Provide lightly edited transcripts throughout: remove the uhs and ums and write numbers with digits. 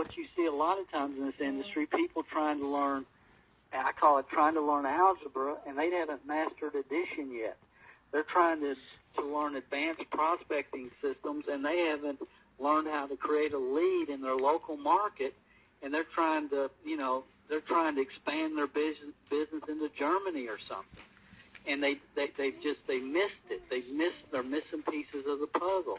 what you see a lot of times in this industry, people trying to learn, I call it trying to learn algebra, and they haven't mastered addition yet. They're trying to learn advanced prospecting systems, and they haven't learned how to create a lead in their local market, and they're trying to expand their business into Germany or something. And they missed it. They're missing pieces of the puzzle.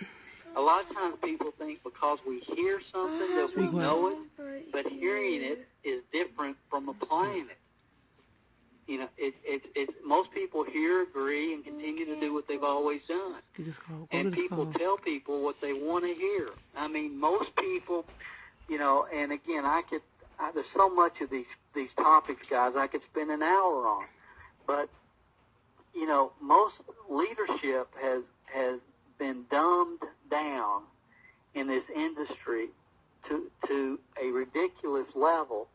A lot of times people think because we hear something that we know it, but hearing it is different from applying it. You know, most people hear, agree, and continue to do what they've always done. And people tell people what they want to hear. I mean, most people, you know, and again, there's so much of these topics, guys, I could spend an hour on. But, you know, most leadership has been dumbed down in this industry to a ridiculous level,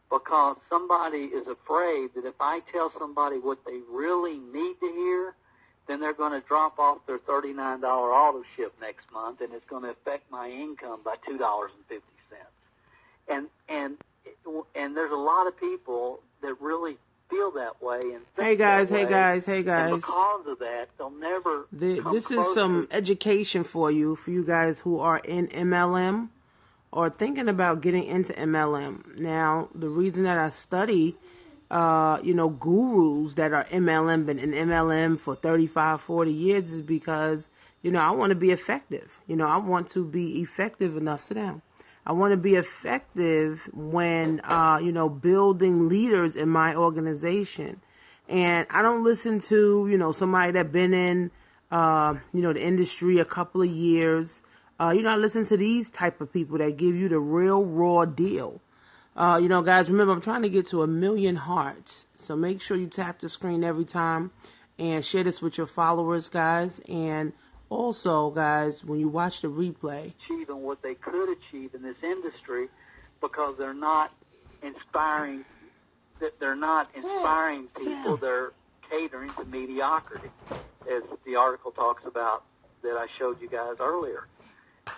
because somebody is afraid that if I tell somebody what they really need to hear, then they're going to drop off their $39 auto ship next month, and it's going to affect my income by $2.50. And there's a lot of people that really feel that way. And hey guys. And because of that, they'll never. This is some education for you guys who are in MLM or thinking about getting into MLM. Now, the reason that I study, gurus that are been in MLM for 35, 40 years is because, I want to be effective. I want to be effective enough. Sit down. I want to be effective when, building leaders in my organization. And I don't listen to, somebody that been in, the industry a couple of years. I listen to these type of people that give you the real raw deal. Guys, remember, I'm trying to get to 1 million hearts. So make sure you tap the screen every time and share this with your followers, guys. And also, guys, when you watch the replay, achieving what they could achieve in this industry, because they're not inspiring. They're not inspiring people. They're catering to mediocrity, as the article talks about that I showed you guys earlier.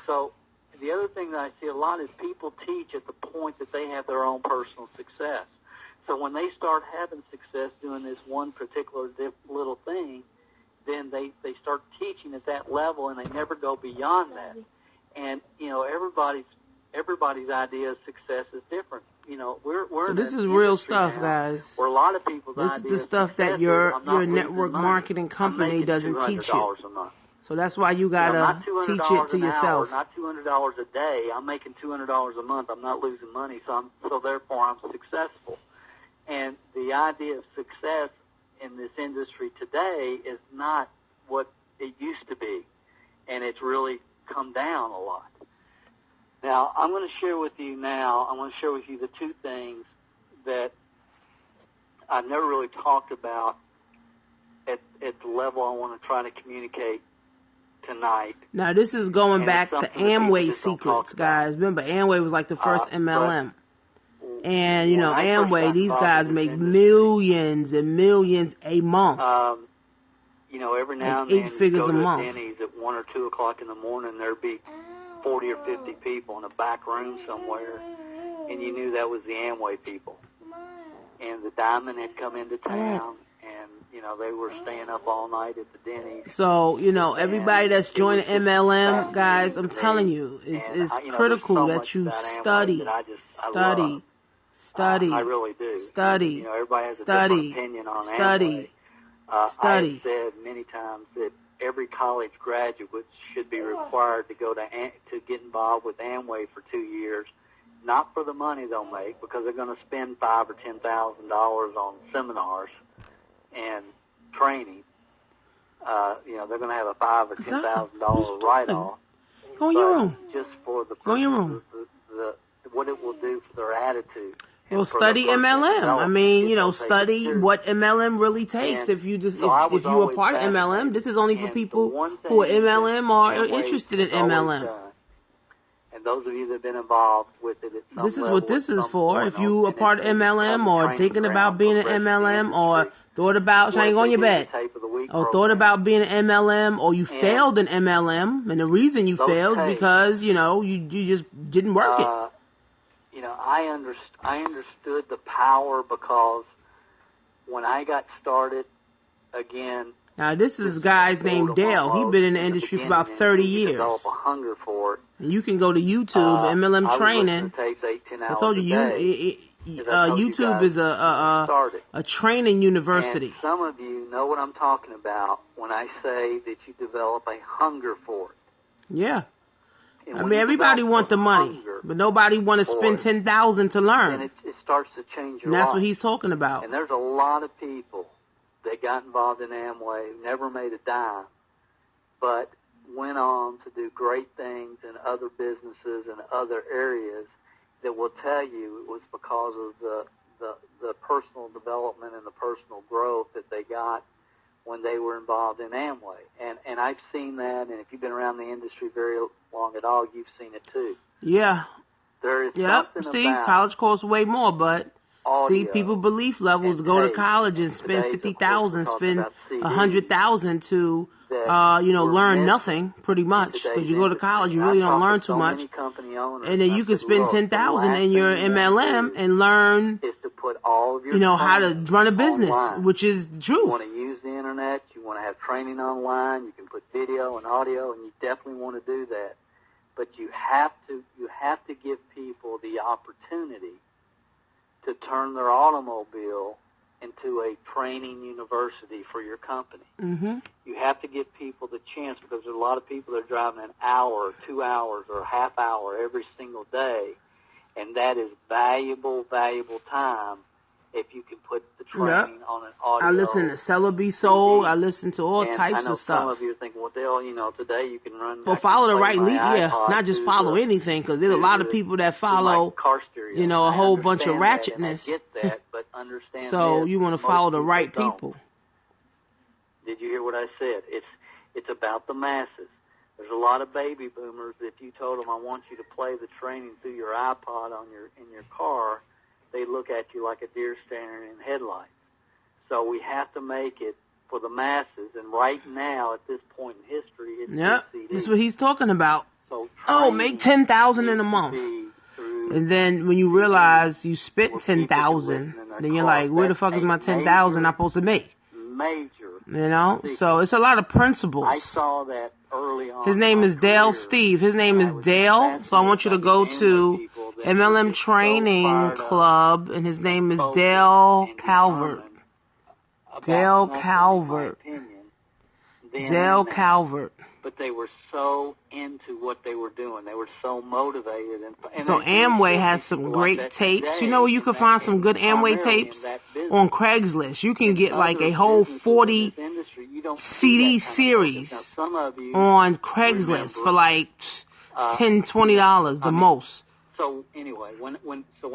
So the other thing that I see a lot is people teach at the point that they have their own personal success. So when they start having success doing this one particular little thing, then they start teaching at that level, and they never go beyond that. And everybody's idea of success is different. We're so this is real stuff, guys. Where a lot of people's this is the stuff that your network marketing company doesn't teach you. So that's why you gotta teach it to yourself. Not $200 a day. I'm making $200 a month. I'm not losing money, so therefore I'm successful. And the idea of success in this industry today is not what it used to be, and it's really come down a lot. Now, I'm going to share with you the two things that I've never really talked about at the level I want to try to communicate tonight. Now, this is going back to Amway secrets, guys. Remember, Amway was like the first MLM. And, Amway, these guys make millions and millions a month. Every now and then, 8 figures go a to month. Denny's at 1 or 2 o'clock in the morning, there'd be 40 or 50 people in a back room somewhere, and you knew that was the Amway people. And the Diamond had come into town, and, they were staying up all night at the Denny's. So, everybody that's joining MLM, guys, I'm telling you, it's critical that you study. I really do. Study. Everybody has a different opinion on Amway. I've said many times that every college graduate should be required to go to get involved with Amway for 2 years, not for the money they'll make, because they're going to spend $5,000 or $10,000 on seminars and training. They're going to have a $5,000 or $10,000 write-off. Go in your room. Just for the what it will do for their attitude. Well, study MLM. Study what MLM really takes. If you are part of MLM, this is only for people who are MLM or are interested in MLM. And those of you that have been involved with it, this is what this is for. If you are part of MLM or thinking about being an MLM or thought about trying on your bed or thought about being an MLM or you failed in MLM, and the reason you failed is because, you just didn't work it. I understood the power because when I got started, again. Now, this is a guy's named Dale. He's been in the industry for about 30 years. Develop a hunger for it. And you can go to YouTube, MLM training. I told you, YouTube is a training university. And some of you know what I'm talking about when I say that you develop a hunger for it. Yeah. I mean, everybody wants the money, but nobody want to spend $10,000 to learn. And it starts to change your life. And that's what he's talking about. And there's a lot of people that got involved in Amway, never made a dime, but went on to do great things in other businesses and other areas that will tell you it was because of the personal development and the personal growth that they got when they were involved in Amway. And I've seen that, and if you've been around the industry very long at all, you've seen it too. Yeah. There is something Steve, about college costs way more, but audio, see, people belief levels go to college and spend $50,000, spend $100,000 to learn nothing pretty much. Because you go to college, you really don't learn too much, and then you can spend $10,000 in your MLM and learn, how to run a business, which is the truth. You want to use the internet, you want to have training online, you can put video and audio, and you definitely want to do that. But you have to give people the opportunity to turn their automobile into a training university for your company. Mm-hmm. You have to give people the chance, because there's a lot of people that are driving an hour or 2 hours or a half hour every single day, and that is valuable time if you can put the training on an audio. I listen to Seller Be Sold. I listen to all types of stuff. Some of you are thinking, well, Dale, today you can run. Well, follow the right lead, not just follow anything, because there's a lot of people that follow, a whole bunch of ratchetness. I get that, but understand so you want to follow the right people. Did you hear what I said? It's about the masses. There's a lot of baby boomers. If you told them, I want you to play the training through your iPod in your car, they look at you like a deer staring in headlights. So we have to make it for the masses. And right now, at this point in history, it's CD. That's what he's talking about. So make $10,000 in a month. And then when you realize you spent $10,000, then you're like, where the fuck is my $10,000 I'm supposed to make? Major. So it's a lot of principles. I saw that early on. His name is Dale Steve. His name is Dale. So I want you to go to MLM Training Club, and his name is Dale Calvert. Dale Calvert. Dale Calvert. But they were so into what they were doing. They were so motivated. And so Amway has some great tapes. You know where you can find some good Amway tapes? On Craigslist. You can get like a whole 40 CD series on Craigslist for like $10, $20 the most. So anyway, when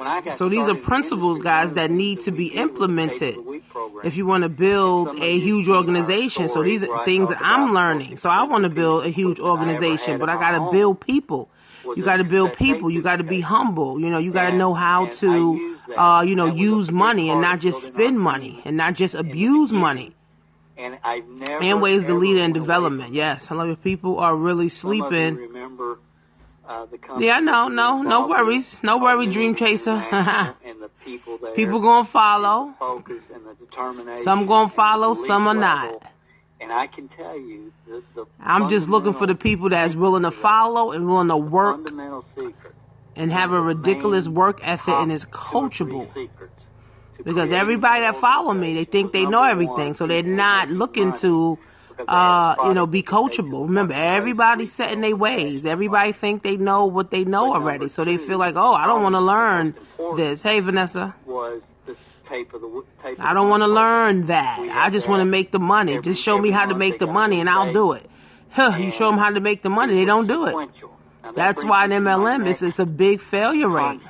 I got these are principles, guys, that need to be implemented if you want to build a huge organization. So these are things that I'm learning. So I want to build a huge organization, but I got to build people. You got to build people. You got to be humble. You got to know how to, use money and not just spend money and not just abuse money. And I've never. Amway is the leader in development. Yes, I love it. People are really sleeping. Remember. No worries. No worry, Dream Chaser. People gonna follow. Some gonna follow, some are not. And I can tell you, I'm just looking for the people that's willing to follow and willing to work and have a ridiculous work ethic and is coachable. Because everybody that follow me, they think they know everything, so they're not looking to be coachable. Remember, everybody's set in their ways. Everybody think they know what they know already. So they feel like, I don't want to learn this. Hey, Vanessa. I don't want to learn that. I just want to make the money. Just show me how to make the money and I'll do it. You show them how to make the money, they don't do it. That's why in MLM, it's a big failure rate.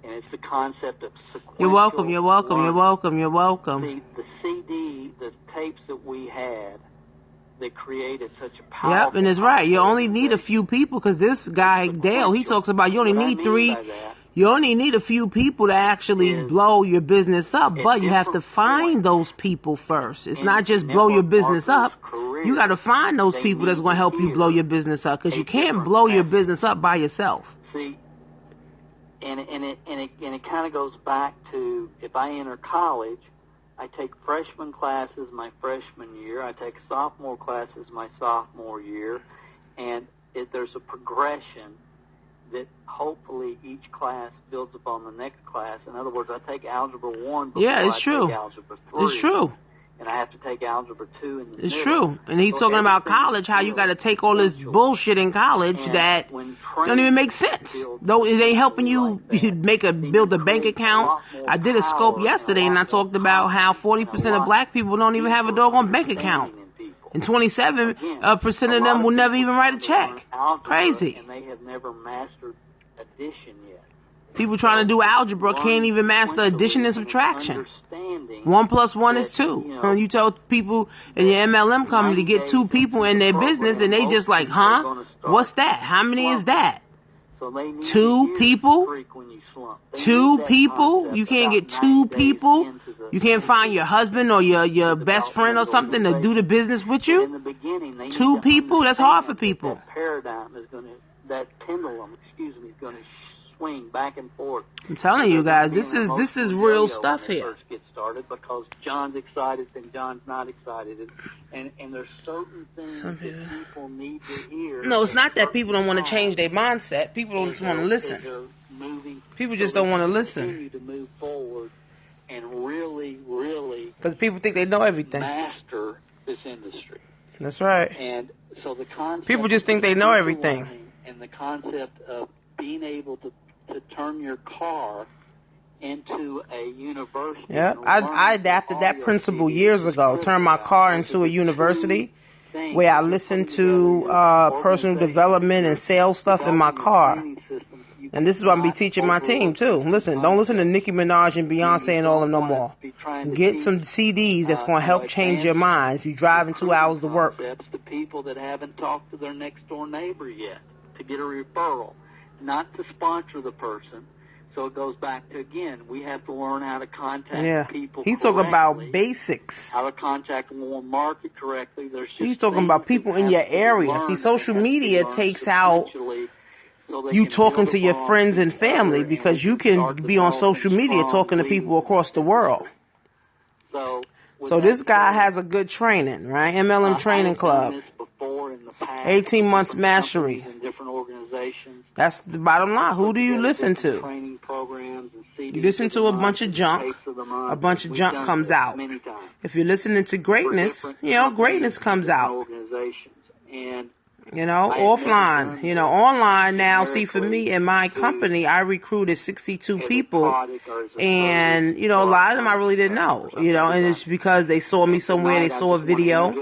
And it's the concept of sequential. You're welcome. The CD, the tapes that we had, they created such a powerful. Yep, and it's right. You only need a few people, because this guy, Dale, he talks about you only need three. You only need a few people to actually blow your business up, but you have to find those people first. It's not just blow your business up. You got to find those people that's going to help you blow your business up, because you can't blow your business up by yourself. See, And it kind of goes back to, if I enter college, I take freshman classes my freshman year, I take sophomore classes my sophomore year, and there's a progression that hopefully each class builds upon the next class. In other words, I take Algebra 1 before I take Algebra 3. It's true. And I have to take Algebra 2 in the middle. It's true. And he's talking about college, how you got to take all this bullshit in college that don't even make sense. Though it ain't helping you build a bank account. I did a scope yesterday, and I talked about how 40% of black people don't even have a doggone bank account. And 27% of them will never even write a check. Crazy. And they have never mastered addition yet. People trying to do algebra can't even master addition and subtraction. 1 + 1 is 2. You tell people in your MLM company to get 2 people in their business, and they just like, huh? What's that? How many is that? 2 people? 2 people? You can't get 2 people? You can't find your husband or your best friend or something to do the business with you? 2 people? That's hard for people. That paradigm is going to, that pendulum, is going to swing back and forth. I'm telling you guys, this is real stuff here. First get started, because John's excited and John's not excited, and there's certain things that people need to hear. No, it's not that people don't want to change their mindset. People don't just want to listen. People just don't want to listen. Continue to move forward and really because people think they know everything. Master this industry. That's right. And so the concept people just think they know everything. And the concept of being able to turn your car into a university. Yeah, I adapted that principle years ago. Turned my car into a university where I listened to personal development and sales stuff in my car. And this is what I'm be teaching my team too. Listen, don't listen to Nicki Minaj and Beyonce and all of them no more. Get some CDs that's going to help change your mind if you're driving 2 hours to work. The people that haven't talked to their next door neighbor yet to get a referral, not to sponsor the person. So it goes back to, again, we have to learn how to contact people. He's talking about basics. How to contact them or market correctly. He's talking about people in your area. See, social media takes out you talking to your friends and family, because you can be on social media talking to people across the world. So this guy has a good training, right? MLM Training Club. 18 months mastery. That's the bottom line. Who do you listen to? You listen to a bunch of junk. A bunch of junk comes out. If you're listening to greatness, greatness comes out. Offline, online now. See, for me in my company, I recruited 62 people, and, a lot of them I really didn't know, and it's because they saw me somewhere, they saw a video,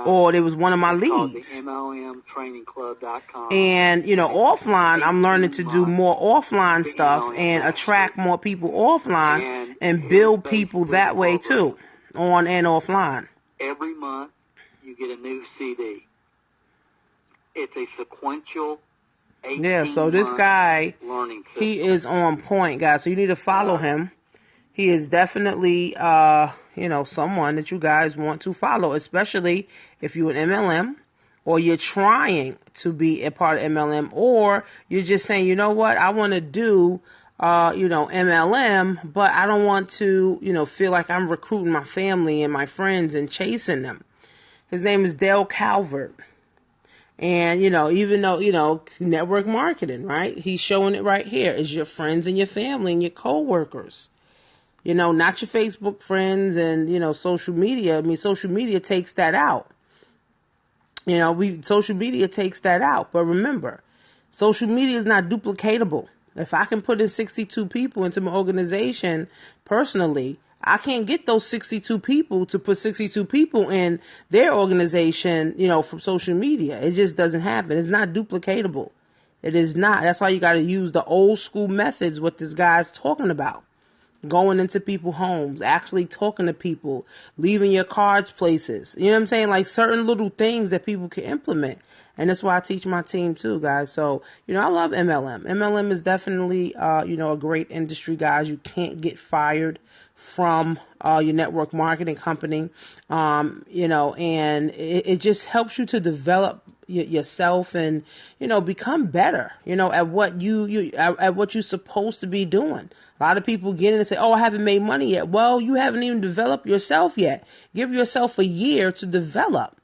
or there was one of my leads. And, offline, I'm learning to do more offline stuff and attract more people offline and build people that way too, on and offline. Every month, you get a new CD. It's a sequential 18 so this guy, learning system. He is on point, guys. So you need to follow him. He is definitely, someone that you guys want to follow, especially if you're an MLM or you're trying to be a part of MLM, or you're just saying, you know what, I want to do, MLM, but I don't want to, feel like I'm recruiting my family and my friends and chasing them. His name is Dale Calvert. And, even though, network marketing, right? He's showing it right here. It's your friends and your family and your coworkers. Not your Facebook friends and, social media. I mean, social media takes that out. Social media takes that out. But remember, social media is not duplicatable. If I can put in 62 people into my organization personally, I can't get those 62 people to put 62 people in their organization, from social media. It just doesn't happen. It's not duplicatable. It is not. That's why you got to use the old school methods, what this guy's talking about. Going into people's homes, actually talking to people, leaving your cards places. You know what I'm saying? Like certain little things that people can implement. And that's why I teach my team too, guys. So, I love MLM. MLM is definitely, a great industry, guys. You can't get fired from your network marketing company, and it just helps you to develop yourself and, become better, at what at what you're supposed to be doing. A lot of people get in and say, oh, I haven't made money yet. Well, you haven't even developed yourself yet. Give yourself a year to develop.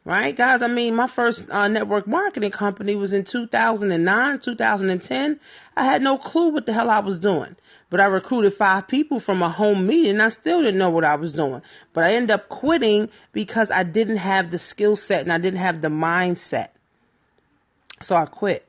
Right, guys? I mean, my first network marketing company was in 2009, 2010. I had no clue what the hell I was doing. But I recruited 5 people from a home meeting, and I still didn't know what I was doing. But I ended up quitting because I didn't have the skill set and I didn't have the mindset. So I quit.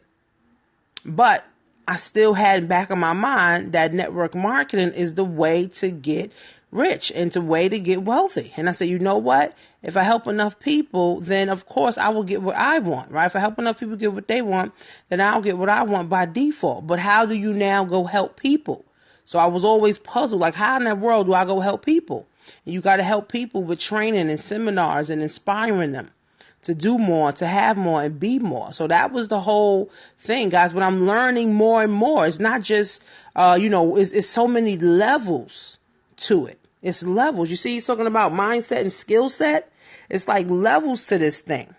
But I still had back in my mind that network marketing is the way to get rich and the way to get wealthy. And I said, you know what? If I help enough people, then of course I will get what I want, right? If I help enough people get what they want, then I'll get what I want by default. But how do you now go help people? So I was always puzzled, like, how in that world do I go help people? And you got to help people with training and seminars and inspiring them to do more, to have more, and be more. So that was the whole thing, guys. But I'm learning more and more. It's not just, it's so many levels to it. It's levels. You see, he's talking about mindset and skill set. It's like levels to this thing.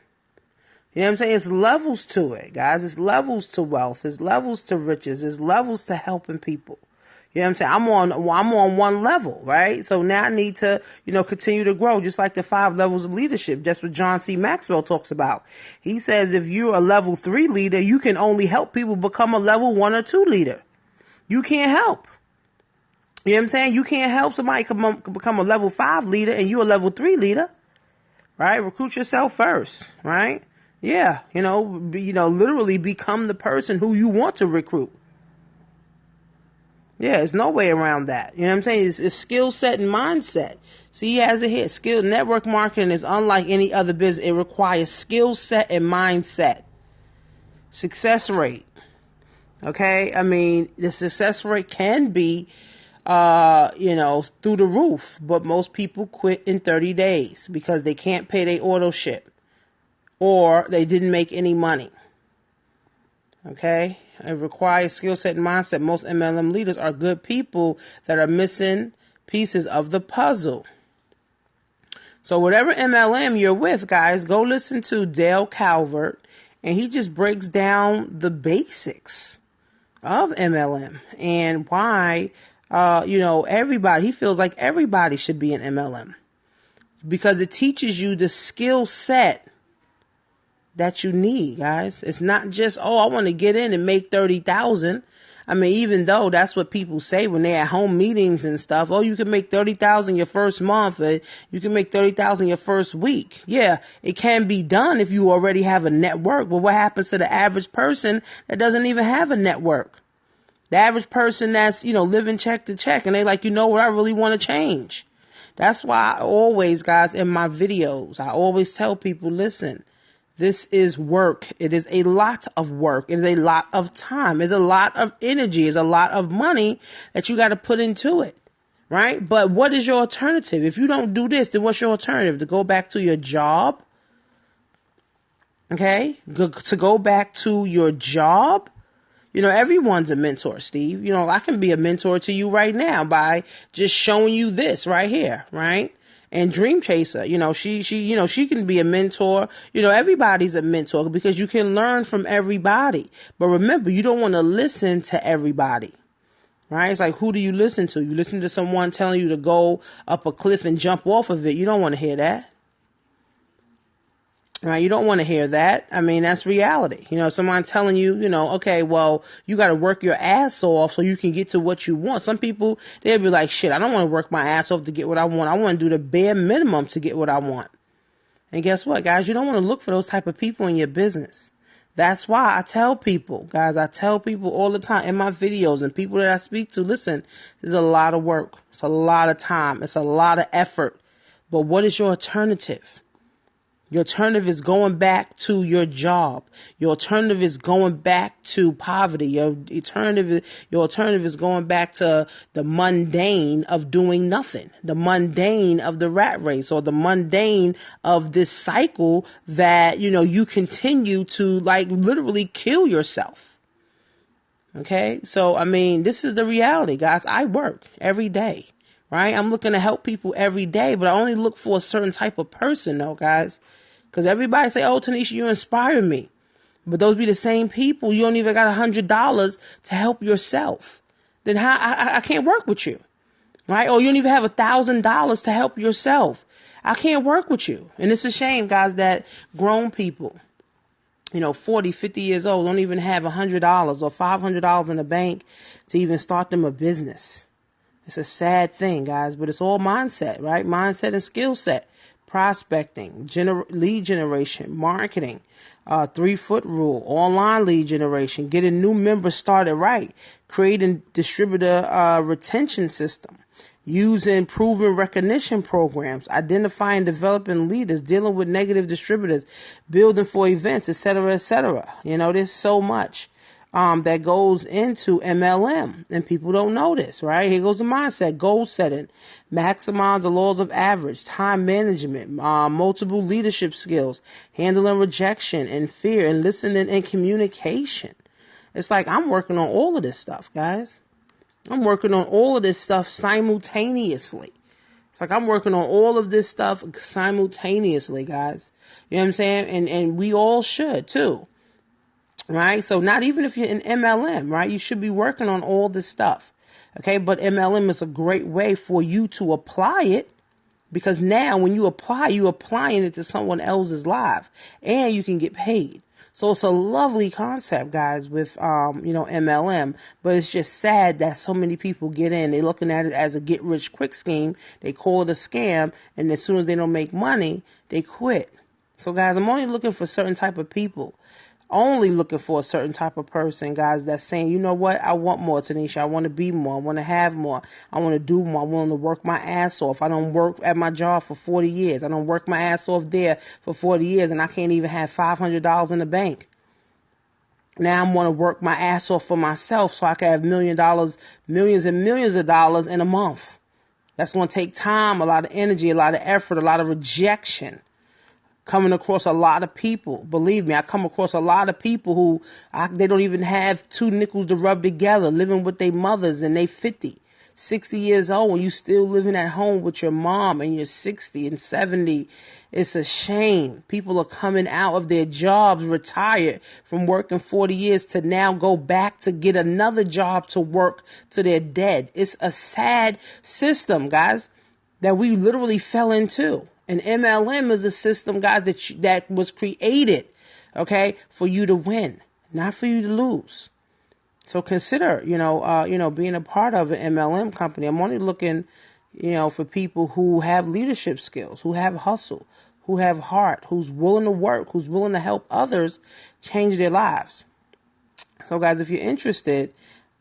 You know what I'm saying? It's levels to it, guys. It's levels to wealth. It's levels to riches. It's levels to helping people. You know what I'm saying? I'm on one level, right? So now I need to, continue to grow, just like the 5 levels of leadership. That's what John C. Maxwell talks about. He says if you're a level 3 leader, you can only help people become a level 1 or 2 leader. You can't help. You know what I'm saying? You can't help somebody become a level 5 leader and you're a level 3 leader, right? Recruit yourself first, right? Yeah, literally become the person who you want to recruit. Yeah, there's no way around that. You know what I'm saying? It's skill set and mindset. See, he has it here. Skill network marketing is unlike any other business. It requires skill set and mindset. Success rate. Okay? I mean, the success rate can be, through the roof. But most people quit in 30 days because they can't pay their auto ship or they didn't make any money. Okay? It requires skill set and mindset. Most MLM leaders are good people that are missing pieces of the puzzle. So whatever MLM you're with, guys, go listen to Dale Calvert, and he just breaks down the basics of MLM and why, everybody, he feels like everybody should be an MLM because it teaches you the skill set that you need, guys. It's not just, I want to get in and make 30,000. I mean, even though that's what people say when they're at home meetings and stuff. Oh, you can make 30,000 your first month. You can make 30,000 your first week. Yeah, it can be done if you already have a network. But what happens to the average person that doesn't even have a network? The average person that's, living check to check and they like, what I really want to change. That's why I always, guys, in my videos, I always tell people, listen, this is work. It is a lot of work. It is a lot of time. It's a lot of energy. It's a lot of money that you got to put into it, right? But what is your alternative? If you don't do this, then what's your alternative? To go back to your job? Okay? To go back to your job? Everyone's a mentor, Steve. I can be a mentor to you right now by just showing you this right here, right? And Dream Chaser, she can be a mentor. Everybody's a mentor because you can learn from everybody. But remember, you don't want to listen to everybody, right? It's like, who do you listen to? You listen to someone telling you to go up a cliff and jump off of it. You don't want to hear that. Right? You don't want to hear that. I mean, that's reality. Someone telling you, okay, well, you got to work your ass off so you can get to what you want. Some people, they'll be like, shit, I don't want to work my ass off to get what I want. I want to do the bare minimum to get what I want. And guess what, guys? You don't want to look for those type of people in your business. That's why I tell people, guys, all the time in my videos and people that I speak to, listen, there's a lot of work. It's a lot of time. It's a lot of effort. But what is your alternative? Your alternative is going back to your job. Your alternative is going back to poverty. Your alternative is going back to the mundane of doing nothing, the mundane of the rat race, or the mundane of this cycle that, you continue to literally kill yourself. Okay. So, I mean, this is the reality, guys. I work every day, right? I'm looking to help people every day, but I only look for a certain type of person though, guys. Because everybody say, oh, Tanisha, you inspire me. But those be the same people. You don't even got $100 to help yourself. Then how I can't work with you. Right? Or you don't even have $1,000 to help yourself. I can't work with you. And it's a shame, guys, that grown people, 40, 50 years old, don't even have $100 or $500 in the bank to even start them a business. It's a sad thing, guys, but it's all mindset, right? Mindset and skill set, prospecting, lead generation, marketing, 3-foot rule, online lead generation, getting new members started right, creating distributor retention system, using proven recognition programs, identifying, developing leaders, dealing with negative distributors, building for events, etc., etc. There's so much that goes into MLM, and people don't know this, right? Here goes the mindset, goal setting, maximize the laws of average, time management, multiple leadership skills, handling rejection and fear, and listening and communication. It's like I'm working on all of this stuff, guys. I'm working on all of this stuff simultaneously. It's like I'm working on all of this stuff simultaneously, guys. You know what I'm saying? And we all should too. Right? So not even if you're in MLM, right? You should be working on all this stuff. Okay? But MLM is a great way for you to apply it, because now when you apply, you're applying it to someone else's life, and you can get paid. So it's a lovely concept, guys, with, MLM, but it's just sad that so many people get in. They're looking at it as a get rich quick scheme. They call it a scam. And as soon as they don't make money, they quit. So guys, I'm only looking for certain type of people. Only looking for a certain type of person, guys, that's saying, you know what, I want more, Tanisha. I want to be more. I want to have more. I want to do more. I'm willing to work my ass off. I don't work at my job for 40 years. I don't work my ass off there for 40 years, and I can't even have $500 in the bank. Now I'm going to work my ass off for myself so I can have millions and millions of dollars in a month. That's going to take time, a lot of energy, a lot of effort, a lot of rejection. Coming across a lot of people. Believe me, I come across a lot of people who they don't even have 2 nickels to rub together, living with their mothers, and they 50, 60 years old, and you still living at home with your mom, and you're 60 and 70. It's a shame. People are coming out of their jobs, retired from working 40 years, to now go back to get another job to work till they're dead. It's a sad system, guys, that we literally fell into. And MLM is a system, guys, that was created, okay, for you to win, not for you to lose. So consider, being a part of an MLM company. I'm only looking, for people who have leadership skills, who have hustle, who have heart, who's willing to work, who's willing to help others change their lives. So, guys, if you're interested,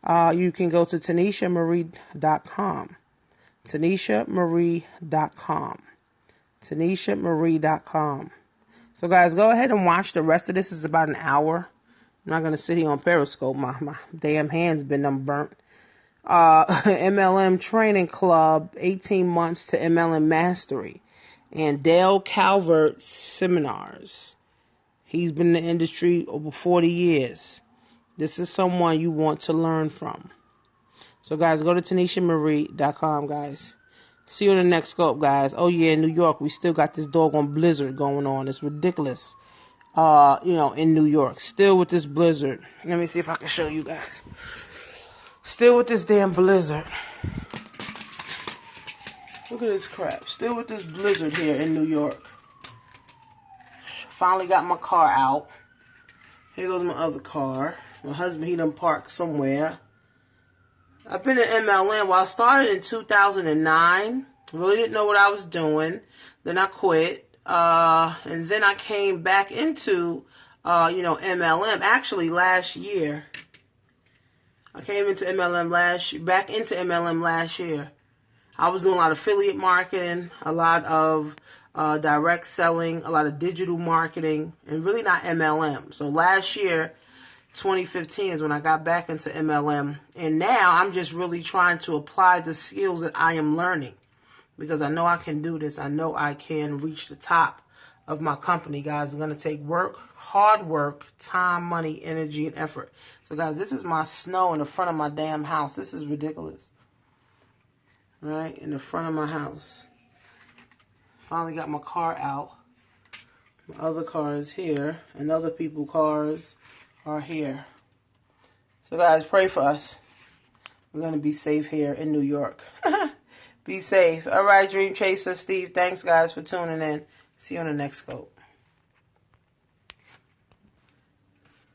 you can go to TanishaMarie.com. TanishaMarie.com. TanishaMarie.com. So, guys, go ahead and watch the rest of this. It's about an hour. I'm not going to sit here on Periscope. My damn hand's been burnt. MLM Training Club, 18 months to MLM Mastery. And Dale Calvert Seminars. He's been in the industry over 40 years. This is someone you want to learn from. So, guys, go to TanishaMarie.com, guys. See you in the next scope, guys. Oh, yeah, in New York, we still got this doggone blizzard going on. It's ridiculous. In New York. Still with this blizzard. Let me see if I can show you guys. Still with this damn blizzard. Look at this crap. Still with this blizzard here in New York. Finally got my car out. Here goes my other car. My husband, he done parked somewhere. I've been in MLM. Well, I started in 2009. Really didn't know what I was doing. Then I quit. And then I came back into, MLM. Actually, last year. I came into MLM back into MLM last year. I was doing a lot of affiliate marketing, a lot of direct selling, a lot of digital marketing, and really not MLM. So last year, 2015 is when I got back into MLM, and now I'm just really trying to apply the skills that I am learning, because I know I can do this. I know I can reach the top of my company, guys. It's going to take work, hard work, time, money, energy, and effort. So, guys, this is my snow in the front of my damn house. This is ridiculous. Right in the front of my house. Finally got my car out. My other car is here, and other people's cars are here. So guys, pray for us. We're going to be safe here in New York. Be safe. All right, Dream Chaser Steve. Thanks, guys, for tuning in. See you on the next scope.